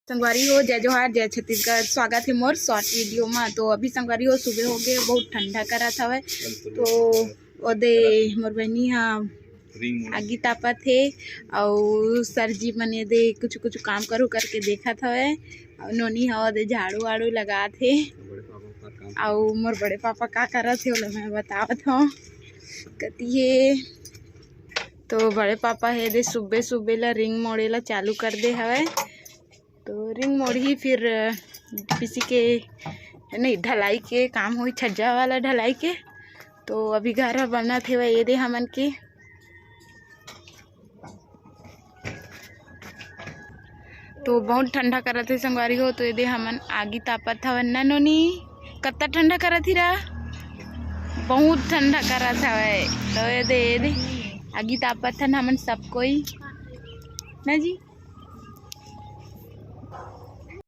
संगवारी हो, जय जोहार, जय छत्तीसगढ़। स्वागत है मोर शॉर्ट वीडियो में। तो अभी संगवारी हो सुबह हो गए, बहुत ठंडा करत हवे। तो ओदे मोर बहनी हाँ आगी तापत है और सर जी मने दे कुछ कुछ काम करो करके देखत हवे। और नोनी हा दे झाड़ू वाड़ू लगात है। और मोर बड़े पापा का करत है ओला मैं बतावत हूँ कती है। तो बड़े पापा है दे सुबह सुबह ला रिंग मोड़े ला चालू कर दे हवे। तो रिंग मोड़ी फिर किसी के नहीं ढलाई के काम हुई, छज्जा वाला ढलाई के। तो अभी घर बना थे ये दे हमन के। तो बहुत ठंडा करत है संगवारी हो। तो ये दे हमन आगी तापत हवन ना नोनी। कत्ता ठंडा करत ही रहा, बहुत ठंडा करत हवे। तो ये दे आगी तापत हन हमन सब कोई ना जी।